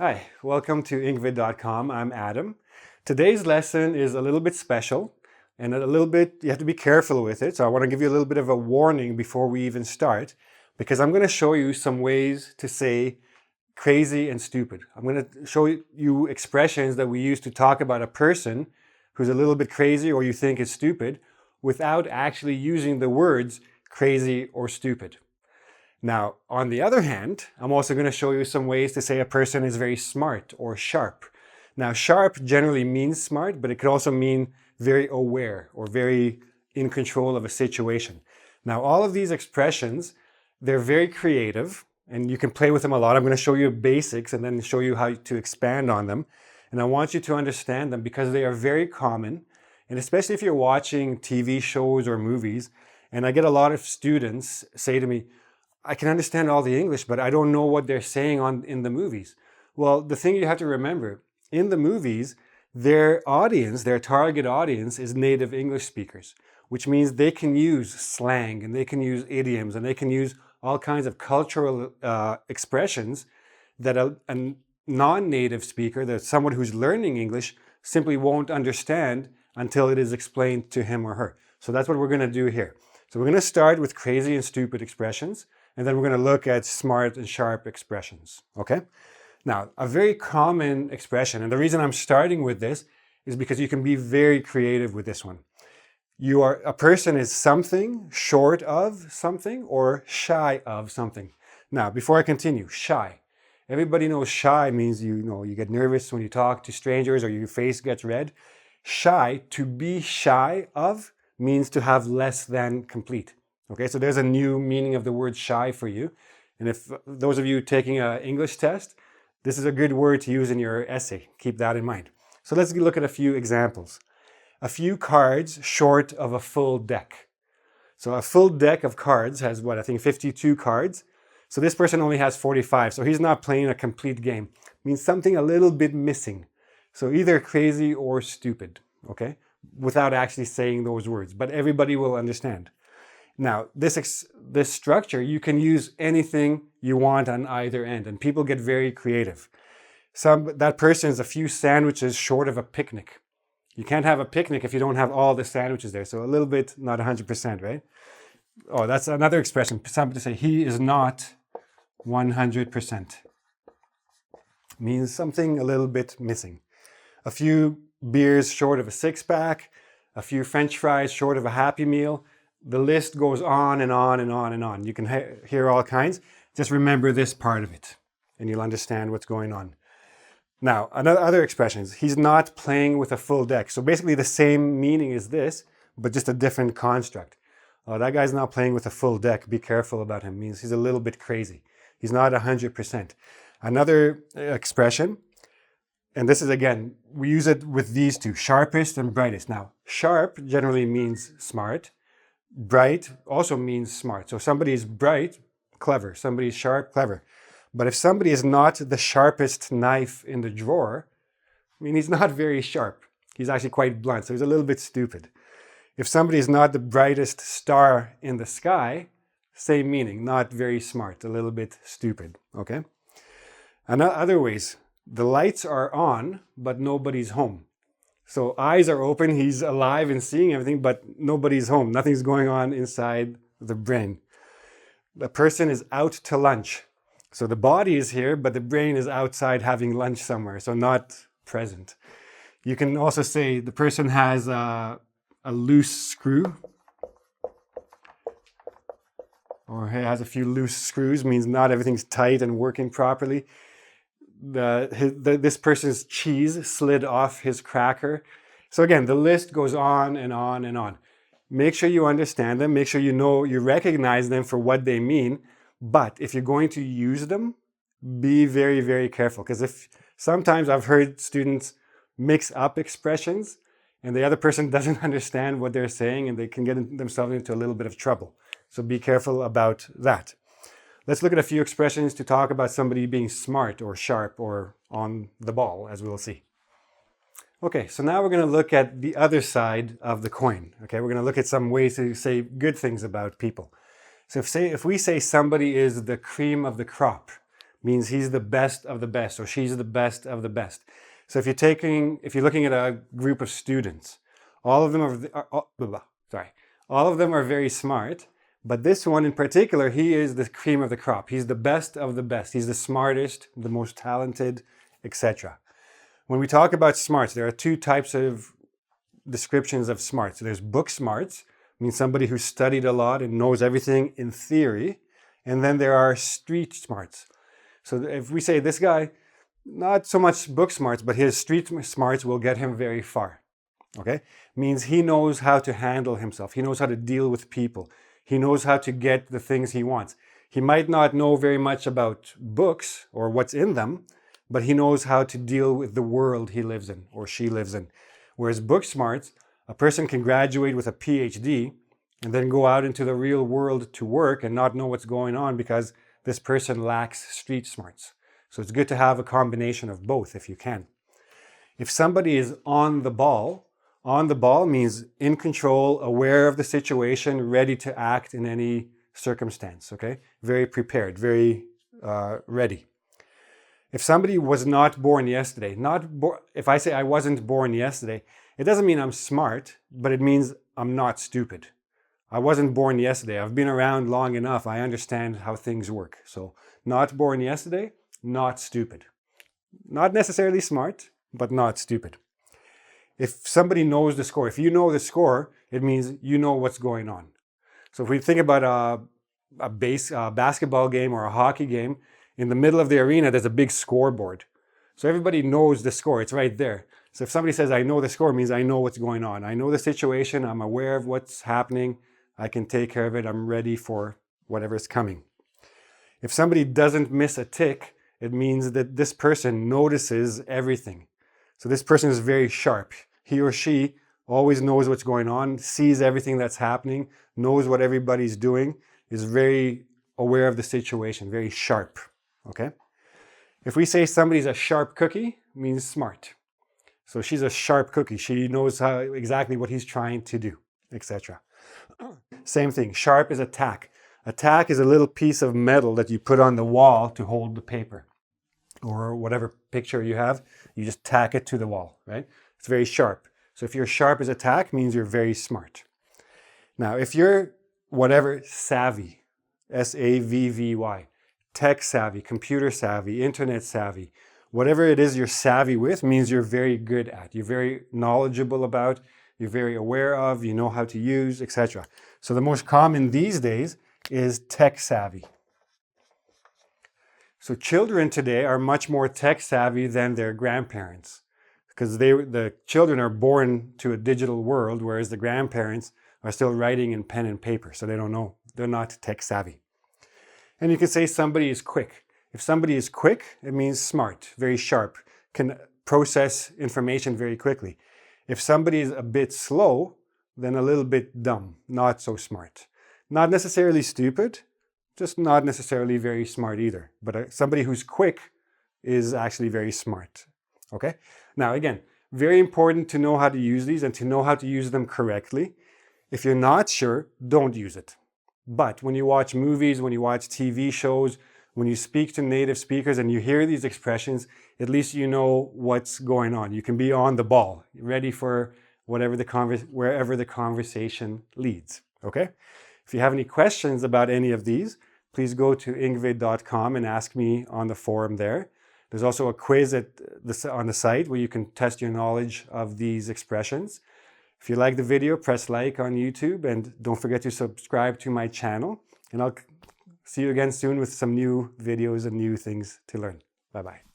Hi, welcome to engVid.com. I'm Adam. Today's lesson is a little bit special and you have to be careful with it. So I want to give you a little bit of a warning before we even start, because I'm going to show you some ways to say crazy and stupid. I'm going to show you expressions that we use to talk about a person who's a little bit crazy or you think is stupid without actually using the words crazy or stupid. Now, on the other hand, I'm also going to show you some ways to say a person is very smart or sharp. Now, sharp generally means smart, but it could also mean very aware or very in control of a situation. Now, all of these expressions, they're very creative and you can play with them a lot. I'm going to show you basics and then show you how to expand on them. And I want you to understand them because they are very common. And especially if you're watching TV shows or movies, and I get a lot of students say to me, I can understand all the English, but I don't know what they're saying in the movies. Well, the thing you have to remember, in the movies, their audience, their target audience is native English speakers, which means they can use slang and they can use idioms and they can use all kinds of cultural expressions that a non-native speaker, that someone who's learning English, simply won't understand until it is explained to him or her. So that's what we're going to do here. So we're going to start with crazy and stupid expressions. And then we're going to look at smart and sharp expressions, okay? Now, a very common expression, and the reason I'm starting with this is because you can be very creative with this one. A person is something short of something or shy of something. Now, before I continue, shy. Everybody knows shy means you get nervous when you talk to strangers or your face gets red. Shy, to be shy of, means to have less than complete. Okay, so there's a new meaning of the word shy for you. And if those of you taking an English test, this is a good word to use in your essay. Keep that in mind. So let's look at a few examples. A few cards short of a full deck. So a full deck of cards has 52 cards. So this person only has 45. So he's not playing a complete game. It means something a little bit missing. So either crazy or stupid, okay? Without actually saying those words, but everybody will understand. Now, this structure, you can use anything you want on either end, and people get very creative. That person is a few sandwiches short of a picnic. You can't have a picnic if you don't have all the sandwiches there, so a little bit, not 100%, right? Oh, that's another expression. Somebody say, he is not 100%. Means something a little bit missing. A few beers short of a six-pack, a few French fries short of a Happy Meal. The list goes on and on and on and on. You can hear all kinds. Just remember this part of it, and you'll understand what's going on. Now, other expressions. He's not playing with a full deck. So basically the same meaning as this, but just a different construct. Oh, that guy's not playing with a full deck. Be careful about him. Means he's a little bit crazy. He's not 100%. Another expression, and this is, again, we use it with these two, sharpest and brightest. Now, sharp generally means smart. Bright also means smart. So somebody is bright, clever. Somebody is sharp, clever. But if somebody is not the sharpest knife in the drawer, he's not very sharp. He's actually quite blunt, so he's a little bit stupid. If somebody is not the brightest star in the sky, same meaning, not very smart, a little bit stupid, okay? And other ways, the lights are on, but nobody's home. So eyes are open, he's alive and seeing everything, but nobody's home. Nothing's going on inside the brain. The person is out to lunch. So the body is here, but the brain is outside having lunch somewhere, so not present. You can also say the person has a loose screw, or he has a few loose screws, means not everything's tight and working properly. This person's cheese slid off his cracker. So again, the list goes on and on and on. Make sure you understand them. Make sure you recognize them for what they mean. But if you're going to use them, be very, very careful. Because sometimes I've heard students mix up expressions and the other person doesn't understand what they're saying and they can get themselves into a little bit of trouble. So be careful about that. Let's look at a few expressions to talk about somebody being smart or sharp or on the ball, as we'll see. Okay, so now we're going to look at the other side of the coin. Okay, we're going to look at some ways to say good things about people. So if we say somebody is the cream of the crop, means he's the best of the best, or she's the best of the best. So if you're looking at a group of students, all of them are very smart, but this one in particular, he is the cream of the crop. He's the best of the best. He's the smartest, the most talented, etc. When we talk about smarts, there are two types of descriptions of smarts. There's book smarts, means somebody who studied a lot and knows everything in theory. And then there are street smarts. So if we say this guy, not so much book smarts, but his street smarts will get him very far. Okay? Means he knows how to handle himself. He knows how to deal with people. He knows how to get the things he wants. He might not know very much about books or what's in them, but he knows how to deal with the world he lives in or she lives in. Whereas book smarts, a person can graduate with a PhD and then go out into the real world to work and not know what's going on because this person lacks street smarts. So it's good to have a combination of both if you can. If somebody is on the ball means in control, aware of the situation, ready to act in any circumstance, okay? Very prepared, very ready. If somebody was not born yesterday, if I say I wasn't born yesterday, it doesn't mean I'm smart, but it means I'm not stupid. I wasn't born yesterday. I've been around long enough. I understand how things work. So not born yesterday, not stupid. Not necessarily smart, but not stupid. If somebody knows the score, if you know the score, it means you know what's going on. So if we think about a basketball game or a hockey game, in the middle of the arena, there's a big scoreboard. So everybody knows the score. It's right there. So if somebody says, I know the score, it means I know what's going on. I know the situation. I'm aware of what's happening. I can take care of it. I'm ready for whatever's coming. If somebody doesn't miss a tick, it means that this person notices everything. So this person is very sharp. He or she always knows what's going on, sees everything that's happening, knows what everybody's doing, is very aware of the situation, very sharp. Okay? If we say somebody's a sharp cookie, it means smart. So she's a sharp cookie. She knows exactly what he's trying to do, etc. Same thing. Sharp is a tack. A tack is a little piece of metal that you put on the wall to hold the paper. Or whatever picture you have, you just tack it to the wall, right? It's very sharp. So if you're sharp as a tack, means you're very smart. Now, if you're savvy, S-A-V-V-Y, tech savvy, computer savvy, internet savvy, whatever it is you're savvy with means you're very good at, you're very knowledgeable about, you're very aware of, you know how to use, etc. So the most common these days is tech savvy. So children today are much more tech savvy than their grandparents because the children are born to a digital world, whereas the grandparents are still writing in pen and paper, so they don't know. They're not tech savvy. And you can say somebody is quick. If somebody is quick, it means smart, very sharp, can process information very quickly. If somebody is a bit slow, then a little bit dumb, not so smart. Not necessarily stupid, just not necessarily very smart either. But somebody who's quick is actually very smart. Okay? Now again, very important to know how to use these and to know how to use them correctly. If you're not sure, don't use it. But when you watch movies, when you watch TV shows, when you speak to native speakers and you hear these expressions, at least you know what's going on. You can be on the ball, ready for wherever the conversation leads. Okay? If you have any questions about any of these, please go to engvid.com and ask me on the forum there. There's also a quiz on the site where you can test your knowledge of these expressions. If you like the video, press like on YouTube and don't forget to subscribe to my channel. And I'll see you again soon with some new videos and new things to learn. Bye-bye.